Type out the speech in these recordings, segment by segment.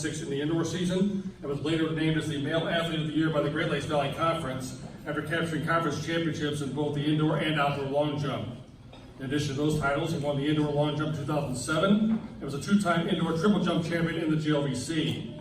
2006 in the indoor season, and was later named as the Male Athlete of the Year by the Great Lakes Valley Conference after capturing conference championships in both the indoor and outdoor long jump. In addition to those titles, he won the indoor long jump in 2007 and was a two-time indoor triple jump champion in the GLVC.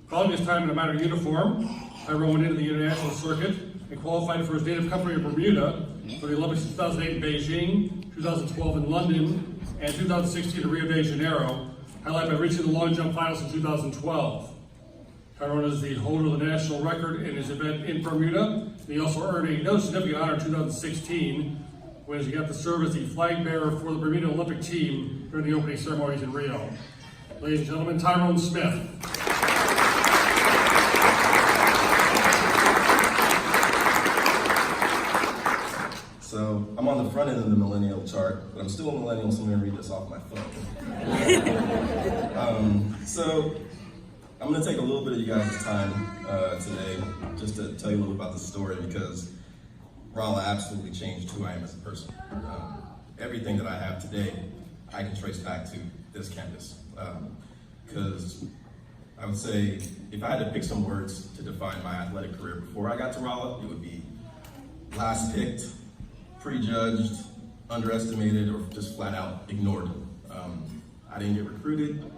Following his time in a minor uniform, Tyrone went into the international circuit and qualified for his native country of Bermuda for the Olympics in 2008 in Beijing, 2012 in London, and 2016 in Rio de Janeiro, highlighted by reaching the long jump finals in 2012. Tyrone is the holder of the national record in his event in Bermuda, and he also earned another significant honor in 2016 when he got to serve as the flag bearer for the Bermuda Olympic team during the opening ceremonies in Rio. Ladies and gentlemen, Tyrone Smith. So I'm on the front end of the millennial chart, but I'm still a millennial, so I'm going to read this off my phone. So I'm going to take a little bit of you guys' time today just to tell you a little about the story, because Rolla absolutely changed who I am as a person. Everything that I have today, I can trace back to this campus. Because I would say, if I had to pick some words to define my athletic career before I got to Rolla, it would be last picked, prejudged, underestimated, or just flat out ignored. I didn't get recruited.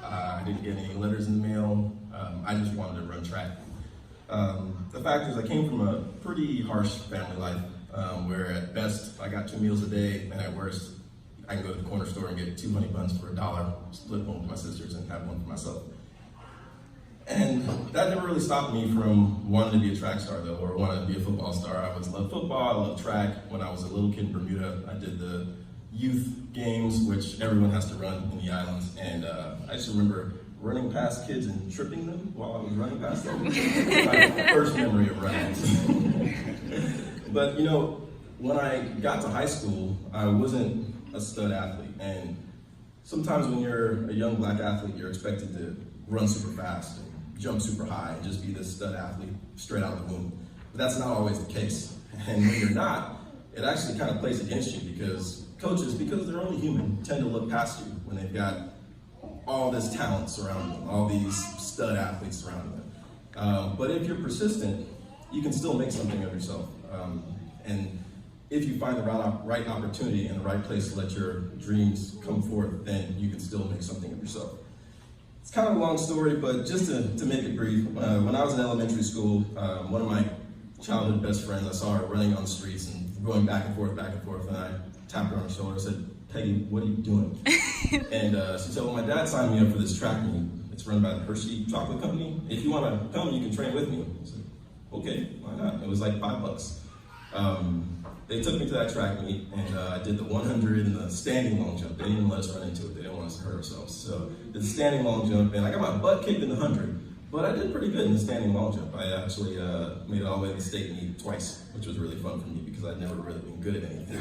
I didn't get any letters in the mail. I just wanted to run track. The fact is, I came from a pretty harsh family life, where at best I got 2 meals a day, and at worst I can go to the corner store and get 2 honey buns for $1, split one with my sisters and have one for myself. And that never really stopped me from wanting to be a track star, though, or wanting to be a football star. I always loved football, I loved track. When I was a little kid in Bermuda, I did the youth games, which everyone has to run in the islands. And I just remember running past kids and tripping them while I was running past them. My first memory of running. But you know, when I got to high school, I wasn't a stud athlete. And sometimes when you're a young black athlete, you're expected to run super fast, and jump super high, and just be this stud athlete straight out of the womb. But that's not always the case. And when you're not, it actually kind of plays against you, because coaches, because they're only human, tend to look past you when they've got all this talent surrounding them, all these stud athletes surrounding them. But if you're persistent, you can still make something of yourself. And if you find the right opportunity and the right place to let your dreams come forth, then you can still make something of yourself. It's kind of a long story, but just to make it brief, when I was in elementary school, one of my childhood best friends, I saw her running on the streets and going back and forth, and I tapped her on the shoulder and said, "Peggy, what are you doing?" And she said, "Well, my dad signed me up for this track meet. It's run by the Hershey Chocolate Company. If you want to come, you can train with me." I said, "Okay, why not?" It was like $5. They took me to that track meet, and I did the 100 and the standing long jump. They didn't even let us run into it. They didn't want us to hurt ourselves. So did the standing long jump, and I got my butt kicked in the 100, but I did pretty good in the standing long jump. I actually made it all the way to the state meet twice, which was really fun for me because I'd never really been good at anything.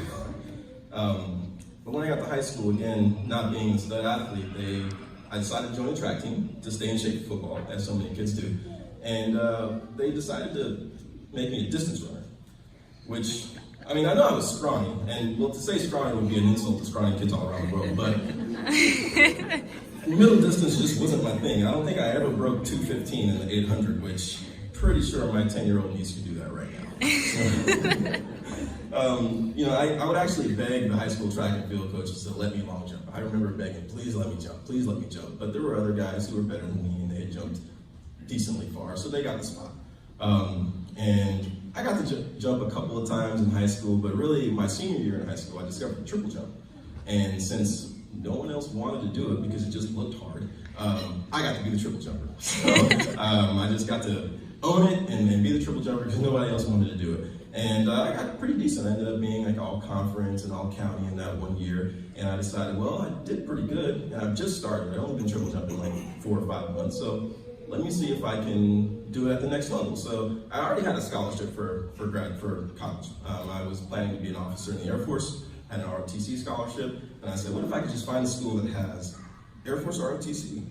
But when I got to high school, again, not being a stud athlete, I decided to join the track team to stay in shape for football, as so many kids do. And they decided to make me a distance runner, which, I mean, I know I was scrawny, and well, to say scrawny would be an insult to scrawny kids all around the world, but middle distance just wasn't my thing. I don't think I ever broke 2:15 in the 800, which pretty sure my 10-year-old niece could do that right now. You know, I would actually beg the high school track and field coaches to let me long jump. I remember begging, "Please let me jump, please let me jump." But there were other guys who were better than me, and they had jumped decently far, so they got the spot. And I got to jump a couple of times in high school, but really my senior year in high school, I discovered the triple jump. And since no one else wanted to do it because it just looked hard, I got to be the triple jumper. So I just got to own it and be the triple jumper because nobody else wanted to do it. And I got pretty decent. I ended up being like all conference and all county in that 1 year. And I decided, well, I did pretty good. And I've just started. I've only been triple jumping like 4 or 5 months. So let me see if I can do it at the next level. So I already had a scholarship for college. I was planning to be an officer in the Air Force, had an ROTC scholarship. And I said, what if I could just find a school that has Air Force ROTC,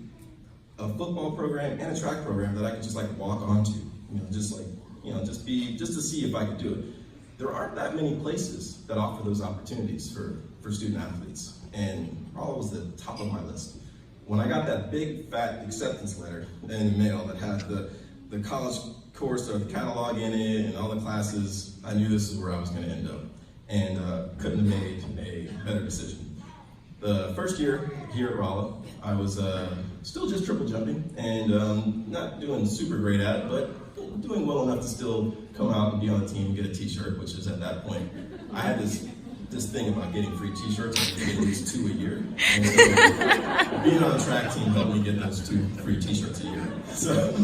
a football program, and a track program that I could just like walk onto, just to see if I could do it. There aren't that many places that offer those opportunities for student athletes, and Rolla was the top of my list. when I got that big fat acceptance letter in the mail that had the college course or the catalog in it and all the classes, I knew this is where I was gonna end up. And couldn't have made a better decision. The first year here at Rolla, I was still just triple jumping and not doing super great at it, but doing well enough to still come out and be on the team and get a t-shirt, which is at that point, I had this thing about getting free t-shirts. I could get at least 2 a year. And so being on the track team helped me get those 2 free t-shirts a year. So,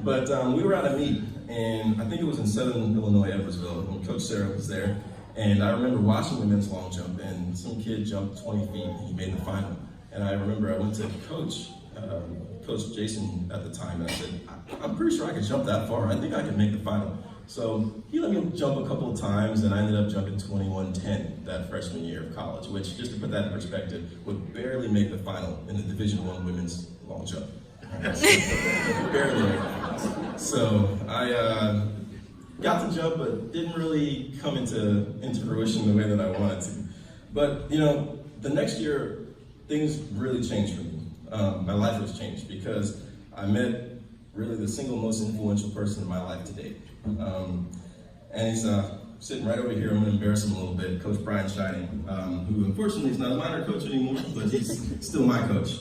but we were at a meet, and I think it was in Southern Illinois, Edwardsville, and Coach Sarah was there. And I remember watching the men's long jump, and some kid jumped 20 feet, and he made the final. And I remember I went to Coach Jason at the time, and I said, I'm pretty sure I could jump that far. I think I could make the final. So he let me jump a couple of times, and I ended up jumping 21:10 that freshman year of college, which, just to put that in perspective, would barely make the final in the Division I women's long jump. Barely make the final. So I got to jump, but didn't really come into fruition the way that I wanted to. But you know, the next year, things really changed for me. My life was changed because I met really the single most influential person in my life to date. And he's sitting right over here. I'm going to embarrass him a little bit. Coach Brian Shining, who unfortunately is not a minor coach anymore, but he's still my coach.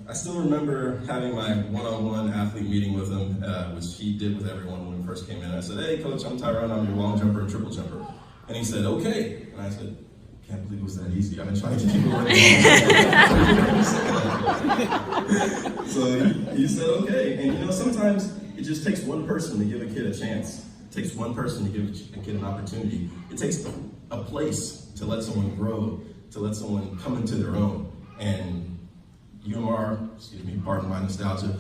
I still remember having my one-on-one athlete meeting with him, which he did with everyone when we first came in. I said, hey, Coach, I'm Tyrone. I'm your long jumper and triple jumper. And he said, okay. And I said, can't believe it was that easy. I've been trying to keep it working. So he said, okay. And you know, sometimes it just takes one person to give a kid a chance. It takes one person to give a kid an opportunity. It takes a place to let someone grow, to let someone come into their own. And UMR, excuse me, pardon my nostalgia,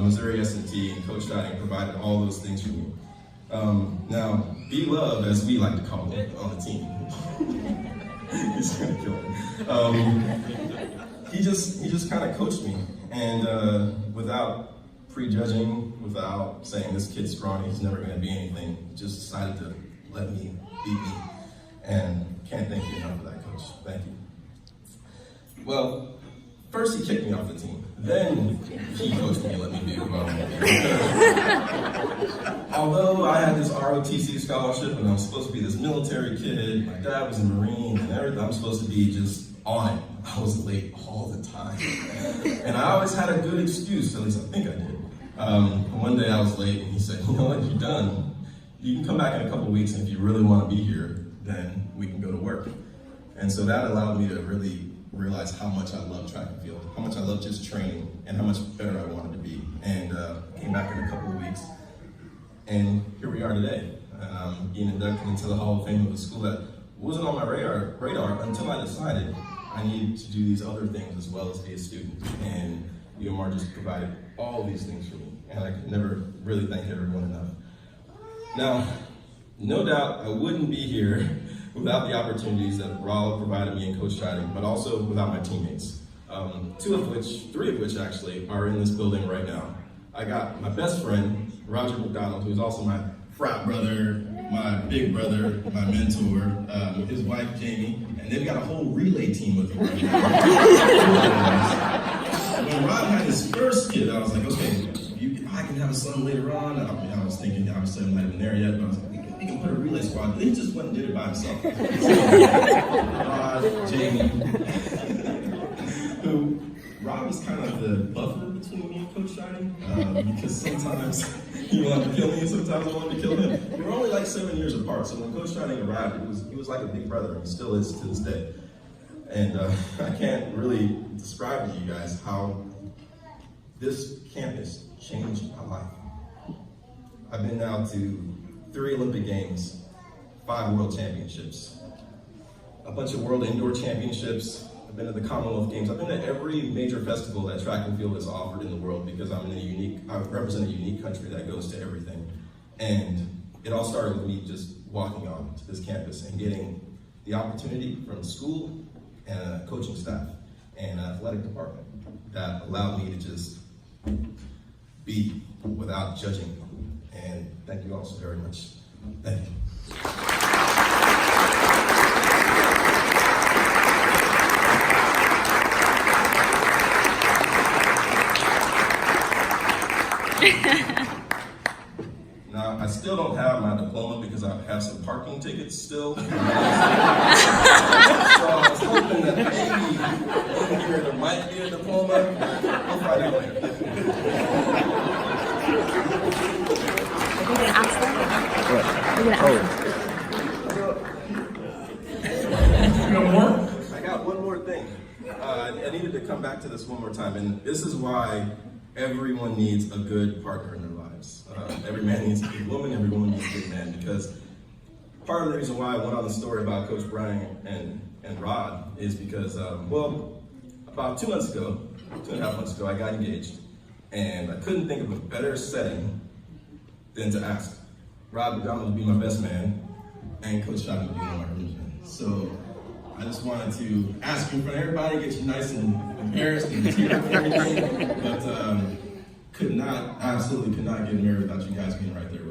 Missouri S&T and Coach Shining provided all those things for me. Now, B-Love, as we like to call him on the team, he's gonna kill me. He just kind of coached me, and without prejudging, without saying this kid's strong, he's never gonna be anything, just decided to let me beat me. And can't thank you enough for that, Coach. Thank you. Well, first he kicked me off the team. Then he coached me and let me be who I wanted to be. Although I had this ROTC scholarship and I was supposed to be this military kid, my dad was a Marine and everything, I'm supposed to be just on it. I was late all the time. And I always had a good excuse, at least I think I did. One day I was late and he said, you know what, you're done. You can come back in a couple weeks, and if you really want to be here, then we can go to work. And so that allowed me to really realize how much I love track and field, how much I love just training, and how much better I wanted to be. And came back in a couple of weeks, and here we are today, being inducted into the Hall of Fame of a school that wasn't on my radar until I decided I needed to do these other things as well as be a student. And UMR just provided all these things for me, and I could never really thank everyone enough. Now, no doubt I wouldn't be here without the opportunities that Rolla provided me and Coach Shining, but also without my teammates. Three of which actually are in this building right now. I got my best friend, Roger McDonald, who's also my frat brother, my big brother, my mentor, his wife Jamie, and they've got a whole relay team with them right now. When Rob had his first kid, I was like, okay, I can have a son later on. I was thinking, obviously I'm not even there yet, but I was like, we can put a relay squad. He just went and did it by himself. Jamie, who Rob was kind of the buffer between me and Coach Shining, because sometimes he wanted to kill me and sometimes I wanted to kill him. We were only like 7 years apart, so when Coach Shining arrived, he was like a big brother, and he still is to this day. And I can't really describe to you guys how this campus changed my life. I've been now to 3 Olympic Games, 5 World Championships, a bunch of World Indoor Championships. I've been to the Commonwealth Games. I've been to every major festival that track and field has offered in the world because I represent a unique country that goes to everything. And it all started with me just walking on to this campus and getting the opportunity from the school and a coaching staff and an athletic department that allowed me to just be without judging. And thank you all so very much. Thank you. Now, I still don't have my diploma because I have some parking tickets still. So I was hoping that maybe in here there might be a diploma. We'll find out later. Are you gonna ask them? Are you gonna ask them? You got more? I got one more thing. I needed to come back to this one more time, and this is why everyone needs a good partner in their lives. Every man needs a good woman, every woman needs a good man, because part of the reason why I went on the story about Coach Brian and Rod is because, about 2.5 months ago, I got engaged, and I couldn't think of a better setting than to ask Rod McDonald to be my best man and Coach Shotton to be one of my groomsmen. So I just wanted to ask you in front of everybody, get you nice and embarrassed and teared up and everything, but absolutely could not get married without you guys being right there with me.